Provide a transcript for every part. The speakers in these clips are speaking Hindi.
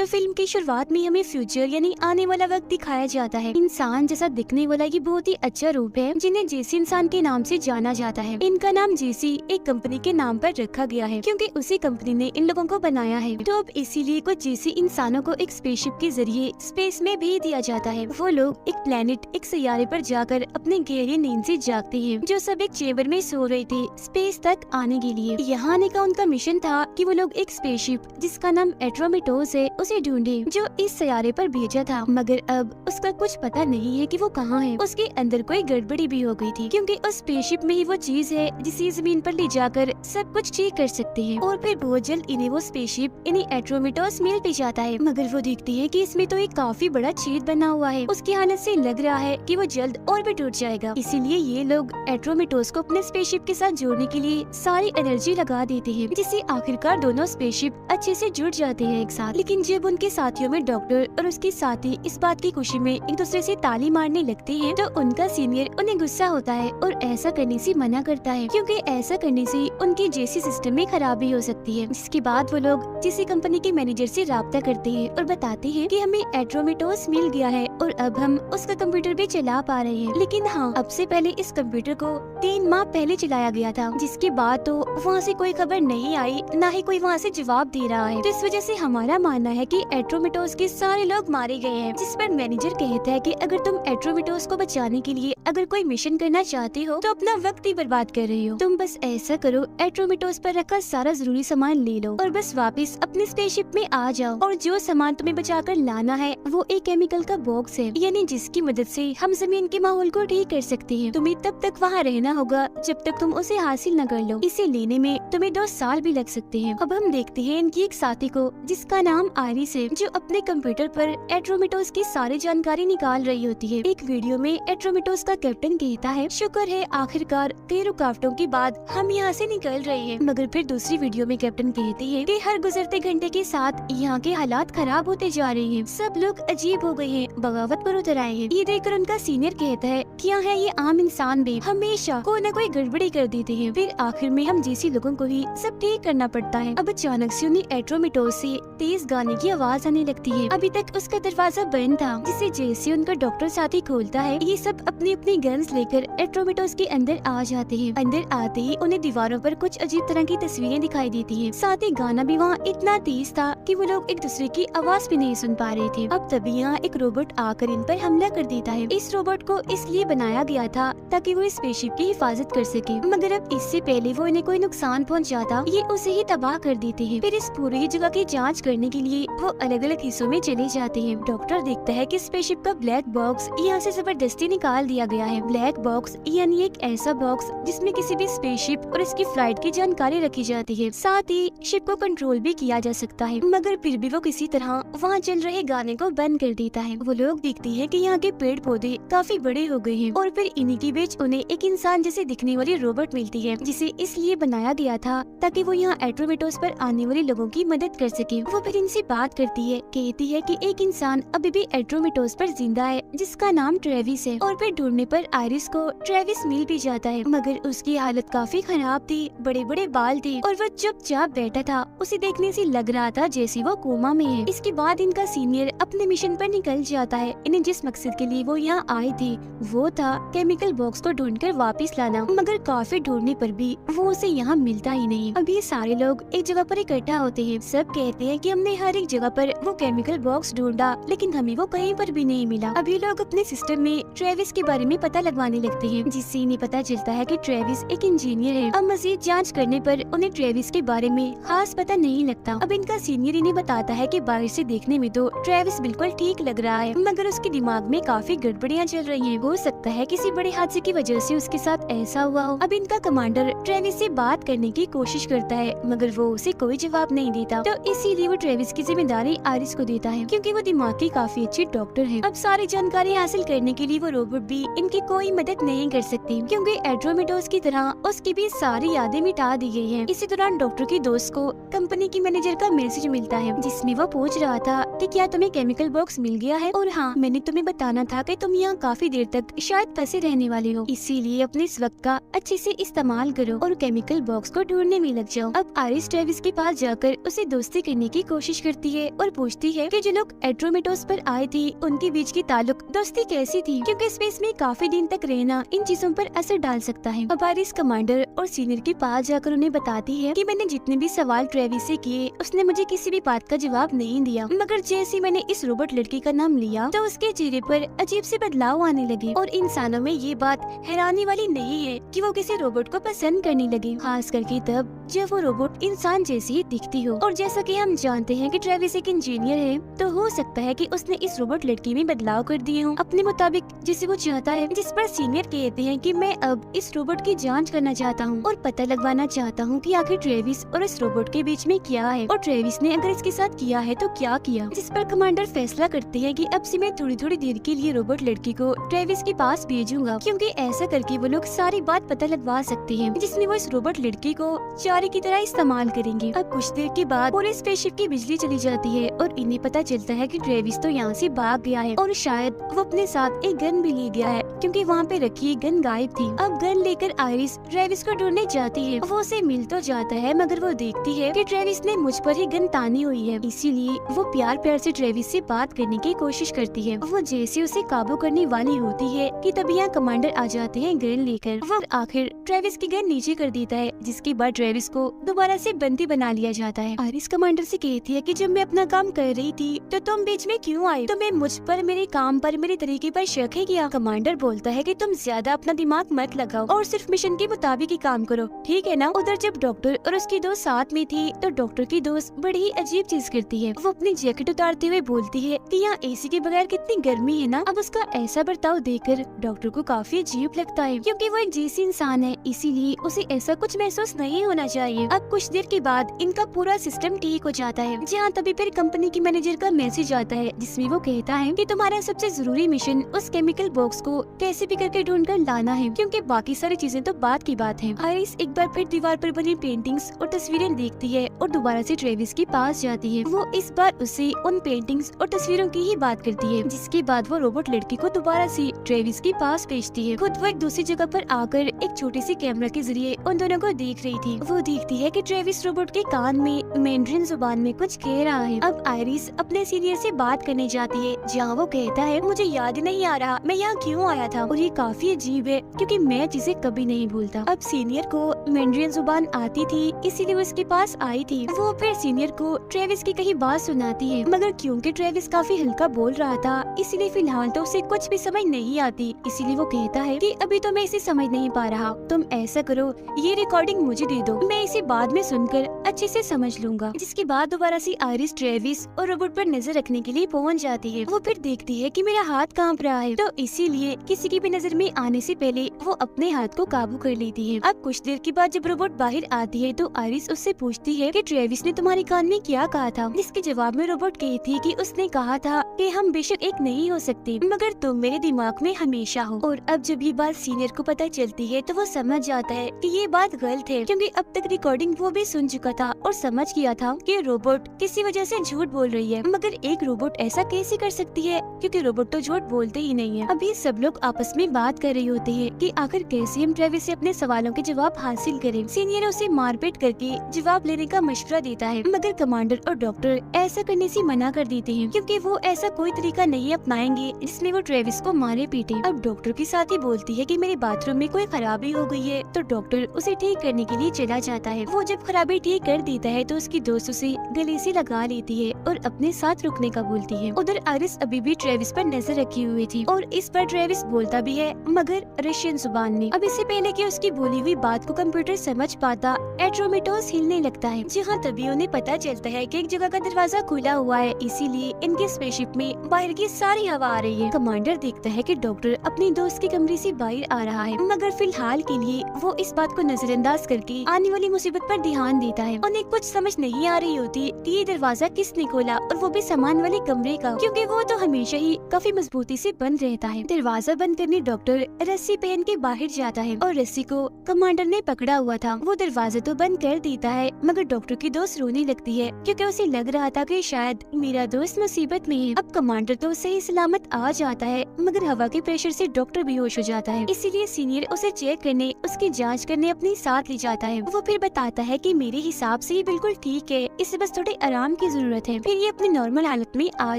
तो फिल्म की शुरुआत में हमें फ्यूचर यानी आने वाला वक्त दिखाया जाता है। इंसान जैसा दिखने वाला ये बहुत ही अच्छा रूप है जिन्हें जेसी इंसान के नाम से जाना जाता है। इनका नाम जेसी एक कंपनी के नाम पर रखा गया है क्योंकि उसी कंपनी ने इन लोगों को बनाया है। तो अब इसीलिए कुछ जेसी इंसानों को एक स्पेसशिप के जरिए स्पेस में भेज दिया जाता है। वो लोग एक प्लेनेट एक सैयारे पर जाकर अपने गहरी नींद से जागते हैं। जो सब एक चेम्बर में सो रहे थे स्पेस तक आने के लिए। यहाँ आने का उनका मिशन था कि वो लोग एक स्पेसशिप जिसका नाम एट्रोमिटोस है उसे ढूंढे जो इस सैयारे पर भेजा था। मगर अब उसका कुछ पता नहीं है कि वो कहाँ है। उसके अंदर कोई गड़बड़ी भी हो गई थी क्योंकि उस स्पेसशिप में ही वो चीज है जिसे जमीन पर ले जाकर सब कुछ ठीक कर सकते हैं। और फिर बहुत जल्द इन्हें वो स्पेसशिप इन्हें एट्रोमिटोस मिल भी जाता है। मगर वो देखती है कि इसमें तो एक काफी बड़ा छेद बना हुआ है। उसकी हालत से लग रहा है कि वो जल्द और भी टूट जाएगा। इसीलिए ये लोग एट्रोमिटोस को अपने स्पेसशिप के साथ जोड़ने के लिए सारी एनर्जी लगा देते हैं जिससे आखिरकार दोनों स्पेसशिप अच्छे से जुड़ जाते हैं एक साथ। लेकिन जब उनके साथियों में डॉक्टर और उसके साथी इस बात की खुशी में एक दूसरे से ताली मारने लगते हैं तो उनका सीनियर उन्हें गुस्सा होता है और ऐसा करने से मना करता है क्योंकि ऐसा करने से उनकी जेसी सिस्टम में खराबी हो सकती है। जिसके बाद वो लोग जेसी कंपनी के मैनेजर से राब्ता करते हैं और बताते हैं कि हमें एट्रोमिटोस मिल गया है और अब हम उसका कंप्यूटर भी चला पा रहे हैं। लेकिन हाँ, अब से पहले इस कंप्यूटर को 3 माह पहले चलाया गया था जिसके बाद तो वहाँ से कोई खबर नहीं आई, न ही कोई वहाँ से जवाब दे रहा है। तो इस वजह से हमारा मानना है कि एट्रोमिटोस के सारे लोग मारे गए हैं। जिस पर मैनेजर कहता है कि अगर तुम एट्रोमिटोस को बचाने के लिए अगर कोई मिशन करना चाहते हो तो अपना वक्त ही बर्बाद कर रहे हो। तुम बस ऐसा करो, एट्रोमिटोस पर रखा सारा जरूरी सामान ले लो और बस वापस अपने स्पेसशिप में आ जाओ। और जो सामान तुम्हें बचाकर लाना है वो एक केमिकल का बॉक्स है यानी जिसकी मदद से हम जमीन के माहौल को ठीक कर सकते हैं। तुम्हें तब तक वहाँ रहना होगा जब तक तुम उसे हासिल न कर लो। इसे लेने में तुम्हें 2 साल भी लग सकते हैं। अब हम देखते हैं इनकी एक साथी को जिसका नाम आयरिस है जो अपने कंप्यूटर पर एट्रोमिटोस की सारी जानकारी निकाल रही होती है। एक वीडियो में एट्रोमिटोस का कैप्टन कहता है, शुक्र है आखिरकार कई रुकावटों के बाद हम यहाँ से निकल रहे हैं। मगर फिर दूसरी वीडियो में कैप्टन कहते हैं कि हर गुजरते घंटे के साथ यहाँ के हालात खराब होते जा रहे हैं। सब लोग अजीब हो गए हैं, बगावत पर उतर आए हैं। ये देखकर उनका सीनियर कहता है, क्या है ये आम इंसान भी हमेशा कोई न कोई गड़बड़ी कर देते हैं। फिर आखिर में हम जैसी लोगों को ही सब ठीक करना पड़ता है। अब अचानक से उन्हें एट्रोमिटोस से तेज गाने की आवाज आने लगती है। अभी तक उसका दरवाजा बंद था जिसे जैसे उनका डॉक्टर साथी खोलता है ये सब अपनी अपनी गन्स लेकर एट्रोमिटोस के अंदर आ जाते हैं। अंदर आते ही उन्हें दीवारों पर कुछ अजीब तरह की तस्वीरें दिखाई देती हैं। साथ ही गाना भी वहाँ इतना तेज था कि वो लोग एक दूसरे की आवाज भी नहीं सुन पा रहे थे। अब तभी यहाँ एक रोबोट आकर इन पर हमला कर देता है। इस रोबोट को इसलिए बनाया गया था ताकि वो स्पेसशिप की हिफाजत कर सके, मगर अब इससे पहले वो इन्हें कोई नुकसान पहुँचाता ये उसे ही तबाह कर देते हैं। फिर इस पूरी जगह की जाँच करने के लिए वो अलग अलग हिस्सों में चले जाते हैं। डॉक्टर देखता है कि स्पेसशिप का ब्लैक बॉक्स यहाँ से जबरदस्ती निकाल दिया गया है। ब्लैक बॉक्स यानी एक ऐसा बॉक्स जिसमें किसी भी स्पेसशिप और इसकी फ्लाइट की जानकारी रखी जाती है। साथ ही शिप को कंट्रोल भी किया जा सकता है, मगर फिर भी वो किसी तरह वहाँ चल रहे गाने को बंद कर देता है। वो लोग देखते हैं कि यहाँ के पेड़ पौधे काफी बड़े हो गए हैं और फिर इन्हीं के बीच उन्हें एक इंसान जैसे दिखने वाली रोबोट मिलती है जिसे इसलिए बनाया गया था ताकि वो यहाँ एट्रोमिटोस पर आने वाले लोगों की मदद कर सके। वो फिर इनसे बात करती है, कहती है कि एक इंसान अभी भी एट्रोमिटोस पर जिंदा है जिसका नाम ट्रेविस है। और फिर ढूंढने पर आयरिस को ट्रेविस मिल भी जाता है, मगर उसकी हालत काफी खराब थी, बड़े बड़े बाल थे और वो चुपचाप बैठा था। उसे देखने से लग रहा था जैसे वो कोमा में है। इसके बाद इनका सीनियर अपने मिशन पर निकल जाता है। इन्हें जिस मकसद के लिए वो यहाँ आए थे वो था केमिकल बॉक्स को ढूंढकर वापस लाना, मगर काफी ढूंढने पर भी वो उसे यहाँ मिलता ही नहीं। अब ये सारे लोग एक जगह पर इकट्ठा होते हैं। सब कहते हैं कि हमने हर एक जगह पर वो केमिकल बॉक्स ढूंढा लेकिन हमें वो कहीं पर भी नहीं मिला। अभी लोग अपने सिस्टम में ट्रेविस के बारे में पता लगवाने लगते हैं जिससे इन्हें पता चलता है कि ट्रेविस एक इंजीनियर है। अब मजीद जांच करने पर उन्हें ट्रेविस के बारे में खास पता नहीं लगता। अब इनका सीनियर इन्हें बताता है कि बाहर से देखने में तो ट्रेविस बिल्कुल ठीक लग रहा है, मगर उसके दिमाग में काफी गड़बड़ियाँ चल रही हैं। हो सकता है किसी बड़े हादसे की वजह से उसके साथ ऐसा हुआ हो। अब इनका कमांडर ट्रेविस से बात करने की कोशिश करता है मगर वो उसे कोई जवाब नहीं देता, तो इसीलिए वो ट्रेविस की जिम्मेदारी आयरिस को देता है क्योंकि वो दिमाग की काफी अच्छी डॉक्टर है। अब सारी जानकारी हासिल करने के लिए वो रोबोट भी इनकी कोई मदद नहीं कर सकती, क्योंकि एड्रोमेटोस की तरह उसकी भी सारी यादें मिटा दी गई है। इसी दौरान डॉक्टर की दोस्त को कंपनी की मैनेजर का मैसेज मिलता है, जिसमें वो पूछ रहा था कि क्या तुम्हें केमिकल बॉक्स मिल गया है, और हाँ, मैंने तुम्हें बताना था कि तुम यहाँ काफी देर तक शायद फंसे रहने वाले हो, इसीलिए अपने इस वक्त का अच्छे से इस्तेमाल करो और केमिकल बॉक्स को ढूंढने में लग जाओ। अब आइरिस ट्रेविस के पास जाकर उसे दोस्ती करने की कोशिश करती है और पूछती है कि जो लोग एड्रोमेटोस पर आए थे उनके बीच की ताल्लुक दोस्ती कैसी थी, क्योंकि स्पेस में काफी दिन तक रहना इन चीजों पर असर डाल सकता है। अब आइरिस कमांडर और सीनियर के पास जाकर उन्हें बताती है कि मैंने जितने भी सवाल ट्रेविस से किए उसने मुझे किसी भी बात का जवाब नहीं दिया, मगर जैसे मैंने इस रोबोट लड़की का नाम लिया तो उसके चेहरे पर अजीब से बदलाव आने लगे, और इंसानों में ये बात हैरानी वाली नहीं है कि वो किसी रोबोट को पसंद करने लगे, खास करके तब जब वो रोबोट इंसान जैसी ही दिखती हो। और जैसा कि हम जानते हैं कि ट्रेविस एक इंजीनियर है, तो हो सकता है कि उसने इस रोबोट लड़की में बदलाव कर दिए हों अपने मुताबिक जिसे वो चाहता है, जिस पर सीनियर कहते हैं कि मैं अब इस रोबोट की जांच करना चाहता हूँ और पता लगवाना चाहता हूँ कि आखिर ट्रेविस और इस रोबोट के बीच में क्या है, और ट्रेविस ने अगर इसके साथ किया है तो क्या किया। जिस पर कमांडर फैसला करते हैं कि अब से मैं थोड़ी थोड़ी देर के लिए रोबोट लड़की को ट्रेविस के पास भेजूंगा, क्योंकि ऐसा करके वो लोग सारी बात पता लगवा सकते हैं, जिसमें वो इस रोबोट लड़की को चारे की तरह इस्तेमाल करेंगे। अब कुछ देर के बाद पूरे स्पेसशिप की बिजली चली जाती है और इन्हें पता चलता है कि ट्रेविस तो यहाँ से भाग गया है, और शायद वो अपने साथ एक गन भी ले गया है, क्योंकि वहाँ पे रखी एक गन गायब थी। अब गन लेकर आइरिस ट्रेविस को ढूंढने जाती है। वो उसे मिल तो जाता है, मगर वो देखती है कि ट्रेविस ने मुझ पर ही गन तानी हुई है, इसीलिए वो प्यार प्यार से ट्रेविस से बात करने की कोशिश करती है। वो जैसे उसे काबू करने वाली होती है कि तभी यहाँ कमांडर आ जाते हैं गन लेकर। वो आखिर ट्रेविस की गन नीचे कर देता है, जिसके बाद ट्रेविस को दोबारा से बंदी बना लिया जाता है। आइरिस कमांडर से कहती है कि जब मैं अपना काम कर रही थी तो तुम बीच में क्यों आई, तुम्हें मुझ पर, मेरे काम पर, मेरे तरीके पर शक है क्या? कमांडर बोलता है कि तुम ज्यादा अपना दिमाग मत लगाओ और सिर्फ मिशन के मुताबिक ही काम करो, ठीक है ना? उधर जब डॉक्टर और उसकी दोस्त साथ में थी तो डॉक्टर की दोस्त बड़ी ही अजीब चीज करती है। वो अपनी जैकेट उतारते हुए बोलती है कि यहाँ एसी के बगैर कितनी गर्मी है ना। अब उसका ऐसा बर्ताव देखकर डॉक्टर को काफी अजीब लगता है, क्योंकि वो एक जैसी इंसान है, इसीलिए उसे ऐसा कुछ महसूस नहीं होना चाहिए। अब कुछ देर के बाद इनका पूरा सिस्टम ठीक हो जाता है, जहाँ तभी फिर कंपनी की मैनेजर का मैसेज आता है, जिसमें वो कहता है कि तुम्हारा सबसे जरूरी मिशन उस केमिकल बॉक्स को कैसे भी करके ढूंढ कर लाना है, क्योंकि बाकी सारी चीजें तो बाद की बात है। आइरिस एक बार फिर दीवार पर बनी पेंटिंग्स और तस्वीरें देखती है और दोबारा से ट्रेविस के पास जाती है। वो इस बार उससे उन पेंटिंग्स और तस्वीरों की ही बात करती है, जिसके बाद वो रोबोट लड़की को दोबारा से ट्रेविस के पास भेजती है। खुद वो एक दूसरी जगह पर आकर एक छोटी सी कैमरा के जरिए उन दोनों को देख रही थी। वो देखती है कि ट्रेविस रोबोट के कान में मैंड्रिन जुबान में कुछ कह रहा है। अब आइरिस अपने सीनियर से बात करने जाती है, जहाँ वो कहता है मुझे याद नहीं आ रहा मैं यहाँ क्यों आया था, और ये काफी अजीब है क्योंकि मैं चीजें कभी नहीं भूलता। अब सीनियर को मैंड्रिन जुबान आती थी, इसीलिए वो इसके पास आई थी। वो फिर सीनियर को ट्रेविस की कही बात सुनाती है, मगर क्योंकि ट्रेविस काफी हल्का बोल रहा था, इसीलिए फिलहाल तो उसे कुछ भी समझ नहीं आती। इसीलिए वो कहता है कि अभी तो मैं इसे समझ नहीं पा रहा, तुम ऐसा करो ये रिकॉर्डिंग मुझे दे दो, मैं इसे बाद में सुनकर अच्छे से समझ लूंगा। जिसके बाद दोबारा से आइरिस ट्रेविस और रोबोट पर नजर रखने के लिए पहुंच जाती है। वो फिर देखती है कि मेरा हाथ कांप रहा है, तो इसीलिए किसी की भी नजर में आने से पहले वो अपने हाथ को काबू कर लेती है। अब कुछ देर के बाद जब रोबोट बाहर आती है तो आइरिस उससे पूछती है कि ट्रेविस ने तुम्हारे कान में क्या कहा था, जिसके जवाब में रोबोट कहती है कि उसने कहा था कि हम बेशक एक नहीं हो सकते, मगर तुम मेरे दिमाग में हमेशा हो। और अब जब ये बात सीनियर को पता चलती है तो वो समझ जाता है कि ये बात गलत है, क्योंकि अब तक रिकॉर्डिंग वो भी सुन चुका था और समझ गया था कि रोबोट किसी वजह से झूठ बोल रही है। मगर एक रोबोट ऐसा कैसे कर सकती है, क्योंकि रोबोट तो झूठ बोलते ही नहीं है। अभी सब लोग आपस में बात कर रही होती है कि आखिर कैसे हम ट्रेविस से अपने सवालों के जवाब हासिल करें। सीनियर उसे मारपीट करके जवाब लेने का मशवरा देता है, मगर कमांडर और डॉक्टर ऐसा करने से मना कर देते हैं, क्योंकि वो ऐसा कोई तरीका नहीं अपनाएंगे जिसमें वो ट्रेविस को मारे पीटे। अब डॉक्टर के साथ ही बोलती है कि मेरे बाथरूम में कोई खराबी हो गई है, तो डॉक्टर उसे ठीक करने के लिए चला जाता है। वो जब खराबी ठीक कर देता है तो उसकी दोस्त उसे गले से लगा लेती है और अपने साथ रुकने का बोलती है। उधर आइरिस अभी भी ट्रेविस पर नजर रखी हुई थी और इस पर ट्रेविस बोलता भी है, मगर रशियन जुबान में। अब इससे पहले कि उसकी बोली हुई बात को कंप्यूटर समझ पाता, एड्रोमेटोस हिलने लगता है, जहाँ तभी उन्हें पता चलता है कि एक जगह का दरवाजा खुला हुआ है, इसीलिए इनके स्पेसशिप में बाहर की सारी हवा आ रही है। कमांडर देखता है कि डॉक्टर अपनी दोस्त के कमरे से बाहर आ रहा है, मगर फिलहाल के लिए वो इस बात को नजरअंदाज करके आने वाली मुसीबत पर ध्यान देता है। उन्हें कुछ समझ नहीं आ रही होती कि ये दरवाजा किसने खोला, और वो भी सामान वाले कमरे का, क्योंकि वो तो हमेशा ही काफी मजबूती से बंद रहता है। दरवाजा दरवाजा बंद करने डॉक्टर रस्सी पहन के बाहर जाता है और रस्सी को कमांडर ने पकड़ा हुआ था। वो दरवाजा तो बंद कर देता है मगर डॉक्टर की दोस्त रोने लगती है क्योंकि उसे लग रहा था कि शायद मेरा दोस्त मुसीबत में है। अब कमांडर तो सही सलामत आ जाता है मगर हवा के प्रेशर से डॉक्टर बेहोश हो जाता है। इसीलिए सीनियर उसे चेक करने, उसकी जांच करने अपने साथ ले जाता है। वो फिर बताता है कि मेरे हिसाब से ये बिल्कुल ठीक है, इसे बस थोड़े आराम की जरूरत है, फिर ये अपनी नॉर्मल हालत में आ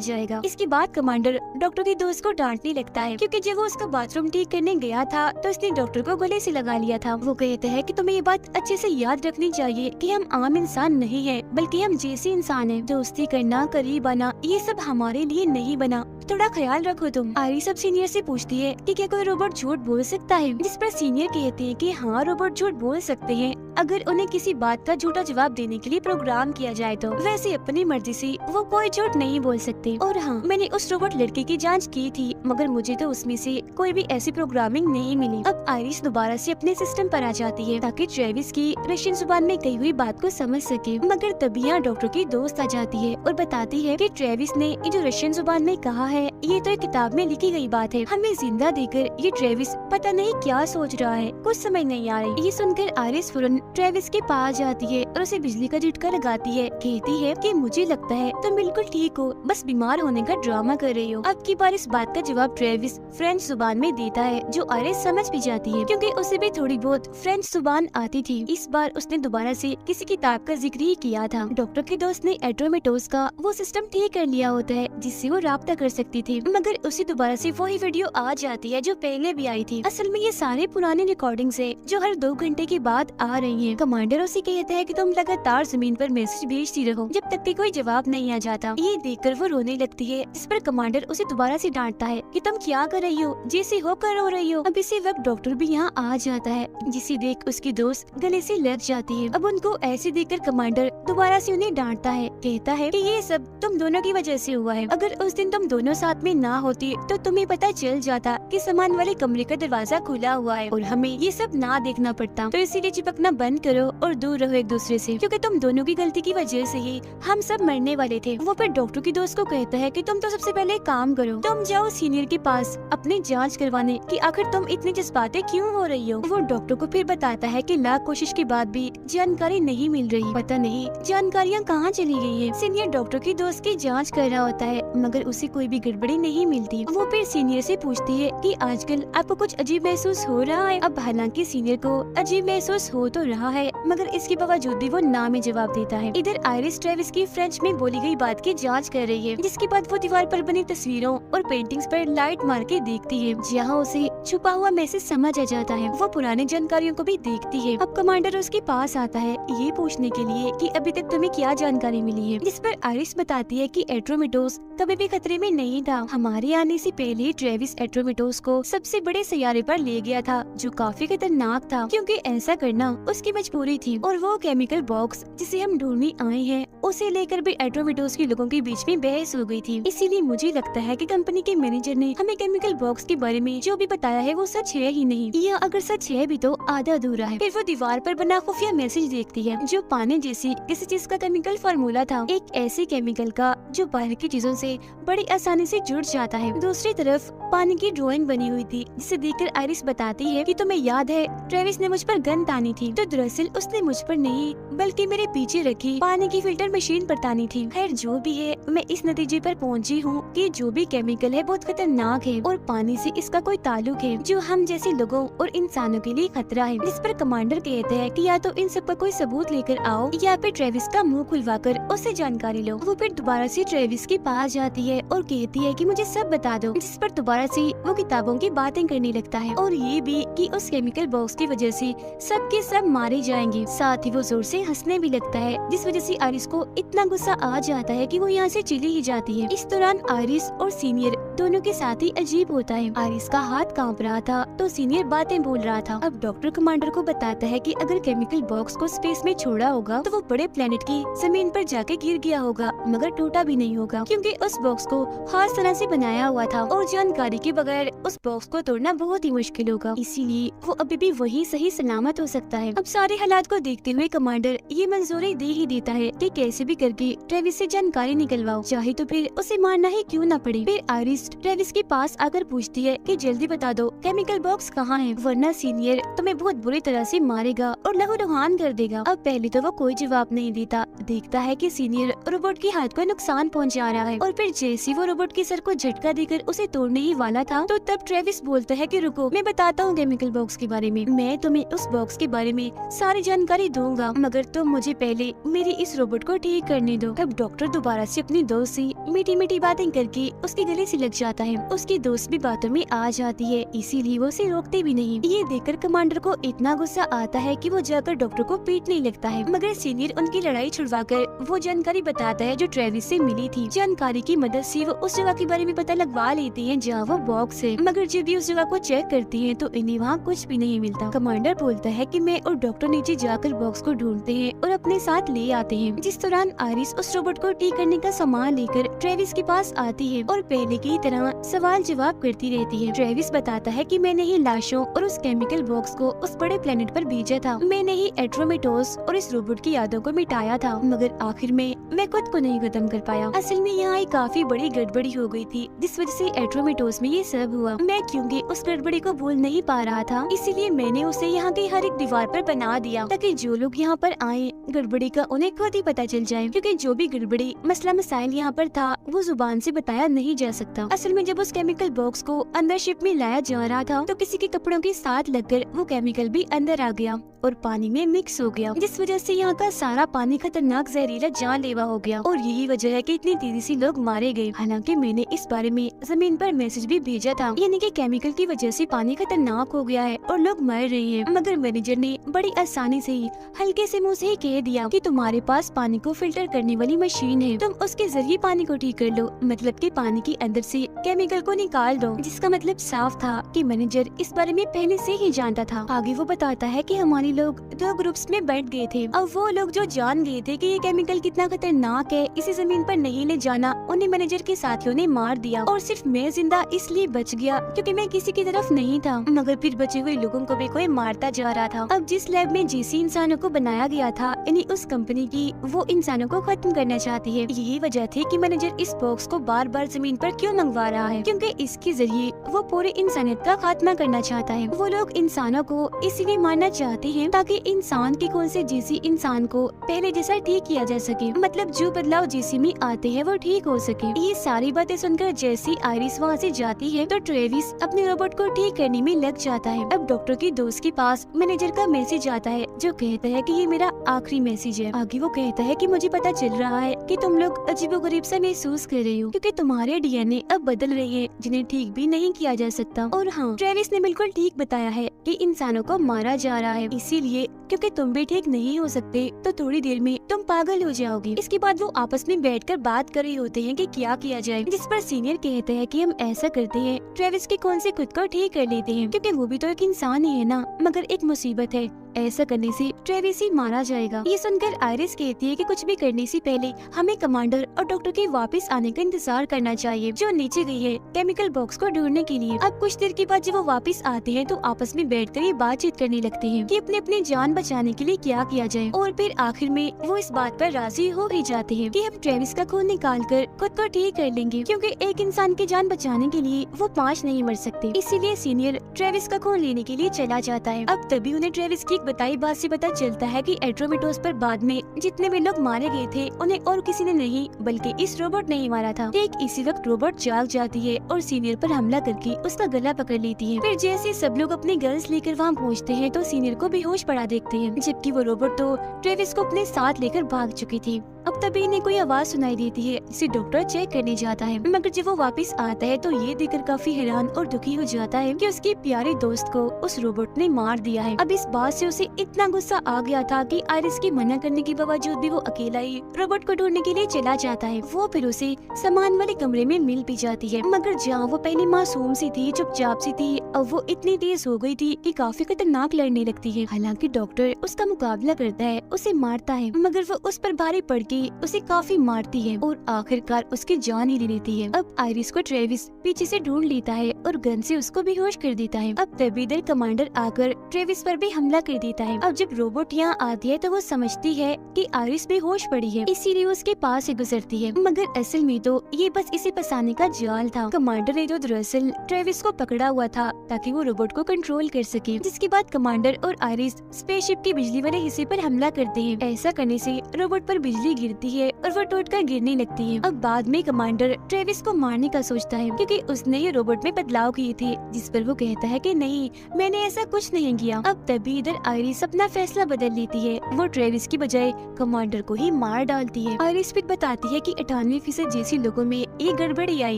जाएगा। इसके बाद कमांडर डॉक्टर की दोस्त को डांटने लगता है क्योंकि जब वो उसका बाथरूम ठीक करने गया था तो उसने डॉक्टर को गले से लगा लिया था। वो कहते हैं कि तुम्हें ये बात अच्छे से याद रखनी चाहिए कि हम आम इंसान नहीं है बल्कि हम जैसे इंसान हैं। दोस्ती करना, करीब आना, ये सब हमारे लिए नहीं बना, थोड़ा ख्याल रखो तुम। आरिस अब सीनियर से पूछती है कि क्या कोई रोबोट झूठ बोल सकता है, जिस पर सीनियर कहते हैं कि हाँ रोबोट झूठ बोल सकते हैं अगर उन्हें किसी बात का झूठा जवाब देने के लिए प्रोग्राम किया जाए तो। वैसे अपनी मर्जी से वो कोई झूठ नहीं बोल सकते। और हाँ, मैंने उस रोबोट लड़के की जांच की थी मगर मुझे तो उसमें से कोई भी ऐसी प्रोग्रामिंग नहीं मिली। अब आइरिस दोबारा से अपने सिस्टम पर आ जाती है ताकि ट्रेविस की रशियन जुबान में कही हुई बात को समझ सके। मगर तभी यहाँ डॉक्टर की दोस्त आ जाती है और बताती है कि ट्रेविस ने ये जो रशियन जुबान में कहा है ये तो एक किताब में लिखी गई बात है। हमें जिंदा देखकर ये ट्रेविस पता नहीं क्या सोच रहा है, कुछ समझ नहीं आ रही। ये सुनकर आइरिस फौरन ट्रेविस के पास जाती है और उसे बिजली का झटका लगाती है। कहती है कि मुझे लगता है तुम बिल्कुल ठीक हो, बस बीमार होने का ड्रामा कर रही हो। अब की बार इस बात का जवाब ट्रेविस फ्रेंच जुबान में देता है जो आइरिस समझ भी जाती है क्योंकि उसे भी थोड़ी बहुत फ्रेंच जुबान आती थी। इस बार उसने दोबारा से किसी किताब का जिक्र ही किया था। डॉक्टर के दोस्त ने एट्रोमेटोस का वो सिस्टम ठीक कर लिया होता है जिससे वो राब्ता कर सकती थी मगर उसे दोबारा से वही वीडियो आ जाती है जो पहले भी आई थी। असल में ये सारे पुराने रिकॉर्डिंग्स है जो हर 2 घंटे के बाद आ रही हैं। कमांडर उसे कहता है कि तुम लगातार जमीन पर मैसेज भेजती रहो जब तक कि कोई जवाब नहीं आ जाता। ये देखकर वो रोने लगती है जिस पर कमांडर उसे दोबारा से डांटता है कि तुम क्या कर रही हो, जैसे हो कर रो रही हो। अब इसी वक्त डॉक्टर भी यहाँ आ जाता है जिसे देख उसकी दोस्त गले से लग जाती है। अब उनको ऐसे देखकर कमांडर दोबारा से उन्हें डांटता है, कहता है कि ये सब तुम दोनों की वजह से हुआ है। अगर उस दिन तुम दोनों साथ में ना होती तो तुम्हें पता चल जाता कि सामान वाले कमरे का दरवाजा खुला हुआ है और हमें ये सब ना देखना पड़ता। तो इसीलिए चिपकना बंद करो और दूर रहो एक दूसरे से क्योंकि तुम दोनों की गलती की वजह से ही हम सब मरने वाले थे। वो फिर डॉक्टर की दोस्त को कहता है कि तुम तो सबसे पहले काम करो, तुम जाओ सीनियर के पास अपनी जांच करवाने कि आखिर तुम इतनी जज्बाते क्यों हो रही हो। वो डॉक्टर को फिर बताता है कि लाख कोशिश के बाद भी जानकारी नहीं मिल रही, पता नहीं जानकारियाँ कहाँ चली गई है। सीनियर डॉक्टर की दोस्त की जाँच कर रहा होता है मगर उसे कोई भी गड़बड़ी नहीं मिलती। वो फिर सीनियर से पूछती है कि आजकल आपको कुछ अजीब महसूस हो रहा है। अब हालांकि सीनियर को अजीब महसूस हो तो रहा है मगर इसके बावजूद भी वो ना में जवाब देता है। इधर आइरिस ट्रेविस की फ्रेंच में बोली गई बात की जांच कर रही है जिसके बाद वो दीवार पर बनी तस्वीरों और पेंटिंग्स पर लाइट मार के देखती है जहाँ उसे छुपा हुआ मैसेज समझ आ जाता है। वो पुरानी जानकारियों को भी देखती है। अब कमांडर उसके पास आता है ये पूछने के लिए कि अभी तक तुम्हें क्या जानकारी मिली है, जिस पर आइरिस बताती है कि एट्रोमेटोस कभी भी खतरे में नहीं था। हमारे आने से पहले ट्रेविस एट्रोमेटोस को सबसे बड़े सैयारे पर ले गया था जो काफी खतरनाक था क्योंकि ऐसा करना उसकी मजबूरी थी। और वो केमिकल बॉक्स जिसे हम ढूंढने आए हैं उसे लेकर भी एट्रोमेटोस के लोगों के बीच में बहस हो गई थी। इसीलिए मुझे लगता है कि कंपनी के मैनेजर ने हमें केमिकल बॉक्स के बारे में जो भी बताया है वो सच है ही नहीं, या अगर सच है भी तो आधा अधूरा है। फिर वो दीवार पर बना खुफिया मैसेज देखती है जो पानी जैसी किसी चीज का केमिकल फार्मूला था, एक ऐसे केमिकल का जो बाहर की चीजों से बड़ी आसानी से जुड़ जाता है। दूसरी तरफ पानी की ड्राइंग बनी हुई थी जिसे देखकर आइरिस बताती है कि तुम्हें याद है ट्रेविस ने मुझ पर गन तानी थी, तो दरअसल उसने मुझ पर नहीं बल्कि मेरे पीछे रखी पानी की फिल्टर मशीन पर तानी थी। खैर जो भी है, मैं इस नतीजे पर पहुंची हूँ कि जो भी केमिकल है बहुत खतरनाक है और पानी से इसका कोई ताल्लुक है जो हम जैसे लोगों और इंसानों के लिए खतरा है। जिस पर कमांडर कहते हैं कि या तो इन सब का कोई सबूत लेकर आओ या फिर ट्रेविस का मुंह खुलवाकर उससे जानकारी लो। वो फिर दोबारा से ट्रेविस के पास जाती है और कहती है कि मुझे सब बता दो, जिस पर दोबारा से वो किताबों की बातें करने लगता है और ये भी कि उस केमिकल बॉक्स की वजह से सब के सब मारे जाएंगे। साथ ही वो जोर से हंसने भी लगता है जिस वजह से आइरिस को इतना गुस्सा आ जाता है कि वो यहाँ से चली ही जाती है। इस दौरान आइरिस और सीनियर दोनों के साथ ही अजीब होता है। आइरिस का हाथ कांप रहा था तो सीनियर बातें बोल रहा था। अब डॉक्टर कमांडर को बताता है कि अगर केमिकल बॉक्स को स्पेस में छोड़ा होगा तो वो बड़े प्लेनेट की जमीन पर जाके गिर गया होगा मगर टूटा भी नहीं होगा क्योंकि उस बॉक्स को खास तरह से बनाया हुआ था और जानकारी के बगैर उस बॉक्स को तोड़ना बहुत ही मुश्किल होगा, इसीलिए वो अभी भी वही सही सलामत हो सकता है। अब सारे हालात को देखते हुए कमांडर ये मंजूरी दे ही देता है कि कैसे भी करके ट्रेविस से जानकारी निकलवाओ, चाहे तो फिर उसे मारना ही क्यों न पड़े। फिर आयरिस ट्रेविस के पास आकर पूछती है कि जल्दी बता दो केमिकल बॉक्स कहाँ है, वरना सीनियर तुम्हें बहुत बुरी तरह से मारेगा और लहूलुहान कर देगा। अब पहले तो वो कोई जवाब नहीं देता, देखता है कि सीनियर रोबोट के हाथ को नुकसान पहुंचा रहा है। और फिर जैसे वो रोबोट के सर को झटका देकर उसे तोड़ने ही वाला था, तो तब ट्रेविस बोलता है कि रुको, मैं बताता हूँ केमिकल बॉक्स के बारे में। मैं तुम्हें उस बॉक्स के बारे में सारी जानकारी दूंगा, मगर तुम मुझे पहले मेरी इस रोबोट को ठीक करने दो। अब डॉक्टर दोबारा से अपनी दोस्त से मीठी मीठी बातें करके उसके गले से लग जाता है। उसकी दोस्त भी बातों में आ जाती है, इसीलिए वो उसे रोकते भी नहीं। ये देखकर कमांडर को इतना गुस्सा आता है कि वो जाकर डॉक्टर को पीटने लगता है, मगर सीनियर उनकी लड़ाई छुड़वाकर वो जानकारी बताता है जो ट्रेविस से मिली थी। जानकारी की मदद से वो उस जगह के बारे में पता लगवा लेती है जहाँ वो बॉक्स है, मगर जब भी उस जगह को चेक करती है तो इन्हें वहाँ कुछ भी नहीं मिलता। कमांडर बोलता है कि मैं और डॉक्टर नीचे जाकर बॉक्स को ढूंढते हैं और अपने साथ ले आते हैं। जिस दौरान आयरिस उस रोबोट को ठीक करने का सामान लेकर ट्रेविस के पास आती है और पहले की तरह सवाल जवाब करती रहती है। ट्रेविस बताता है कि मैंने ही लाशों और उस केमिकल बॉक्स को उस बड़े प्लेनेट पर भेजा था, मैंने ही एट्रोमेटोस और इस रोबोट की यादों को मिटाया था, मगर आखिर में मैं खुद को नहीं खत्म कर पाया। असल में यहाँ एक काफी बड़ी गड़बड़ी हो गई थी, जिस वजह से एट्रोमेटोस में ये सब हुआ। मैं क्योंकि उस गड़बड़ी को भूल नहीं पा रहा था, इसीलिए मैंने उसे यहाँ की हर एक दीवार पर बना दिया ताकि जो लोग यहाँ पर आए गड़बड़ी का उन्हें खुद ही पता चल जाए, क्योंकि जो भी गड़बड़ी मसला मसाइल यहाँ पर था वो जुबान से बताया नहीं जा सकता। असल में जब उस केमिकल बॉक्स को अंदर शिप में लाया जा रहा था तो किसी के कपड़ों के साथ लगकर वो केमिकल भी अंदर आ गया और पानी में मिक्स हो गया, जिस वजह से यहाँ का सारा पानी खतरनाक जहरीला जानलेवा हो गया और यही वजह है कि इतनी तेजी से लोग मारे गए। हालांकि मैंने इस बारे में जमीन पर मैसेज भी भेजा था, यानी कि केमिकल की वजह से पानी खतरनाक हो गया है और लोग मर रहे हैं, मगर मैनेजर ने बड़ी आसानी से ही हल्के से मुँह से ही कह दिया कि तुम्हारे पास पानी को फिल्टर करने वाली मशीन है, तुम उसके जरिए पानी को ठीक कर लो, मतलब कि पानी के अंदर से केमिकल को निकाल दो। जिसका मतलब साफ था कि मैनेजर इस बारे में पहले से ही जानता था। आगे वो बताता है कि हमारे लोग दो ग्रुप्स में बैठ गए थे। अब वो लोग जो जान गए थे कि ये केमिकल कितना खतरनाक है, इसे जमीन पर नहीं ले जाना, उन्हें मैनेजर के साथियों ने मार दिया और सिर्फ मैं जिंदा इसलिए बच गया क्योंकि मैं किसी की तरफ नहीं था, मगर फिर बचे हुए लोगों को भी कोई मारता जा रहा था। अब जिस लैब में जैसी इंसानों को बनाया गया था, यानी उस कंपनी की, वो इंसानों को खत्म करना चाहती है। यही वजह थी कि मैनेजर इस बॉक्स को बार बार जमीन पर क्यों मंगवा रहा है, क्योंकि इसके जरिए वो पूरे इंसानियत का खात्मा करना चाहता है। वो लोग इंसानों को इसीलिए मारना चाहते हैं ताकि इंसान के खून से जैसी इंसान को पहले जैसा ठीक किया जा सके, मतलब जो बदलाव जैसी में आते हैं वो ठीक हो सके। ये सारी बातें सुनकर जैसी आयरिस वहाँ से जाती है तो ट्रेविस अपने रोबोट को ठीक करने में लग जाता है। अब डॉक्टर की दोस्त के पास मैनेजर का मैसेज आता है जो कहता है कि ये मेरा आखिरी मैसेज है। आगे वो कहता है कि मुझे पता चल रहा है कि तुम लोग अजीबोगरीब सा महसूस कर रहे हो क्योंकि तुम्हारे डीएनए अब बदल रहे हैं जिन्हें ठीक भी नहीं किया जा सकता। और हाँ, ट्रेविस ने बिल्कुल ठीक बताया है कि इंसानों को मारा जा रहा है, इसीलिए क्योंकि तुम भी ठीक नहीं हो सकते तो थोड़ी देर में तुम पागल हो जाओगे। इसके बाद वो आपस में बैठकर बात कर रहे होते हैं कि क्या किया जाए, जिस पर सीनियर कहते हैं कि हम ऐसा करते हैं, ट्रेविस के खून से खुद को ठीक कर लेते हैं क्योंकि वो भी तो एक इंसान ही है ना, मगर एक मुसीबत है, ऐसा करने से ट्रेविस ही मारा जाएगा। ये सुनकर आयरिस कहती है कि कुछ भी करने से पहले हमें कमांडर और डॉक्टर के वापस आने का इंतजार करना चाहिए, जो नीचे गई है केमिकल बॉक्स को ढूंढने के लिए। अब कुछ देर के बाद जब वो वापस आते हैं तो आपस में बैठकर ये बातचीत करने लगते हैं कि अपने अपनी जान बचाने के लिए क्या किया जाए, और फिर आखिर में वो इस बात पर राजी हो ही जाते हैं कि हम ट्रेविस का खून निकाल कर खुद को ठीक कर लेंगे, क्योंकि एक इंसान की जान बचाने के लिए वो 5 नहीं मर सकते। इसीलिए सीनियर ट्रेविस का खून लेने के लिए चला जाता है। अब तभी उन्हें ट्रेविस की बताई बात से पता चलता है कि एट्रोमेटोस पर बाद में जितने भी लोग मारे गए थे उन्हें और किसी ने नहीं बल्कि इस रोबोट ने ही मारा था। ठीक इसी वक्त रोबोट जाग जाती है और सीनियर पर हमला करके उसका गला पकड़ लेती है। फिर जैसे सब लोग अपने गर्ल्स लेकर वहाँ पहुँचते हैं तो सीनियर को बेहोश पड़ा देखते हैं, जबकि वो रोबोट तो ट्रेविस को अपने साथ लेकर भाग चुकी थी। अब तभी इन्हें कोई आवाज सुनाई देती है, इसे डॉक्टर चेक करने जाता है, मगर जब वो वापस आता है तो ये देखकर काफी हैरान और दुखी हो जाता है कि उसकी प्यारी दोस्त को उस रोबोट ने मार दिया है। अब इस बात से उसे इतना गुस्सा आ गया था कि आयरिस के मना करने के बावजूद भी वो अकेला ही रोबोट को ढूंढने के लिए चला जाता है। वो फिर उसे सामान वाले कमरे में मिल भी जाती है, मगर जहाँ वो पहले मासूम सी थी, चुपचाप सी थी, अब वो इतनी तेज हो गई थी कि काफी खतरनाक लड़ने लगती है। हालांकि डॉक्टर उसका मुकाबला करता है, उसे मारता है, मगर वो उस पर भारी पड़ करके उसे काफी मारती है और आखिरकार उसकी जान ही ले लेती है। अब आयरिस को ट्रेविस पीछे से ढूंढ लेता है और गन से उसको बेहोश कर देता है। अब तभी इधर कमांडर आकर ट्रेविस पर भी हमला कर देता है। अब जब रोबोट यहाँ आती है तो वो समझती है कि आयरिस बेहोश पड़ी है, इसीलिए उसके पास से गुजरती है, मगर असल में तो ये बस इसे फंसाने का जाल था। कमांडर ने तो दरअसल ट्रेविस को पकड़ा हुआ था ताकि वो रोबोट को कंट्रोल कर सके। जिसके बाद कमांडर और आयरिस स्पेसशिप के बिजली वाले हिस्से पर हमला करते हैं। ऐसा करने से रोबोट पर बिजली गिरती है और वो टूटकर गिरने लगती है। अब बाद में कमांडर ट्रेविस को मारने का सोचता है क्योंकि उसने ये रोबोट में बदलाव किए थे, जिस पर वो कहता है कि नहीं, मैंने ऐसा कुछ नहीं किया। अब तभी इधर आयरिस अपना फैसला बदल लेती है। वो ट्रेविस की बजाय कमांडर को ही मार डालती है। आयरिस फिर बताती है कि 98% जैसी लोगों में एक गड़बड़ी आई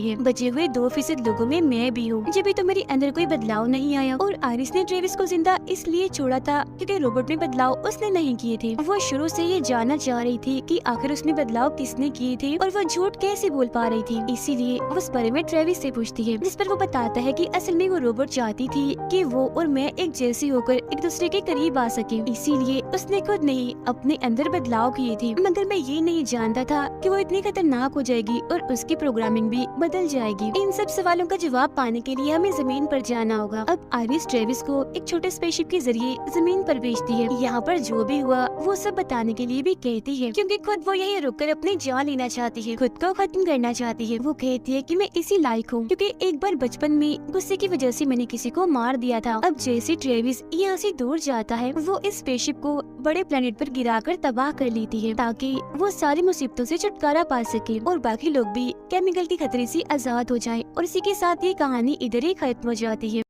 है, बचे हुए 2% लोगों में मैं भी हूँ, जब भी तो मेरे अंदर कोई बदलाव नहीं आया। और आयरिस ने ट्रेविस को जिंदा इसलिए छोड़ा था क्योंकि रोबोट में बदलाव उसने नहीं किए थे। वो शुरू से ये जानना चाह रही थी कि आखिर उसमें बदलाव किसने किए थे और वो झूठ कैसे बोल पा रही थी, इसीलिए वो उस बारे में ट्रेविस से पूछती है। जिस पर वो बताता है कि असल में वो रोबोट चाहती थी कि वो और मैं एक जैसी होकर एक दूसरे के करीब आ सके, इसीलिए उसने खुद नहीं अपने अंदर बदलाव किए थे, मगर मैं ये नहीं जानता था कि वो इतनी खतरनाक हो जाएगी और उसकी प्रोग्रामिंग भी बदल जाएगी। इन सब सवालों का जवाब पाने के लिए हमें जमीन पर जाना होगा। अब आयरिस ट्रेविस को एक छोटे स्पेसशिप के जरिए जमीन पर भेजती है। यहाँ पर जो भी हुआ वो सब बताने के लिए भी कहती है, क्योंकि खुद वो यही रुककर अपनी जान लेना चाहती है, खुद को खत्म करना चाहती है। वो कहती है कि मैं इसी लायक हूँ क्योंकि एक बार बचपन में गुस्से की वजह से मैंने किसी को मार दिया था। अब जैसे ट्रेविस यहाँ से दूर जाता है, वो इस स्पेसशिप को बड़े प्लेनेट पर गिराकर तबाह कर लेती है ताकि वो सारी मुसीबतों से छुटकारा पा सके और बाकी लोग भी केमिकल के खतरे से आजाद हो जाएं। और इसी के साथ ये कहानी इधर ही खत्म हो जाती है।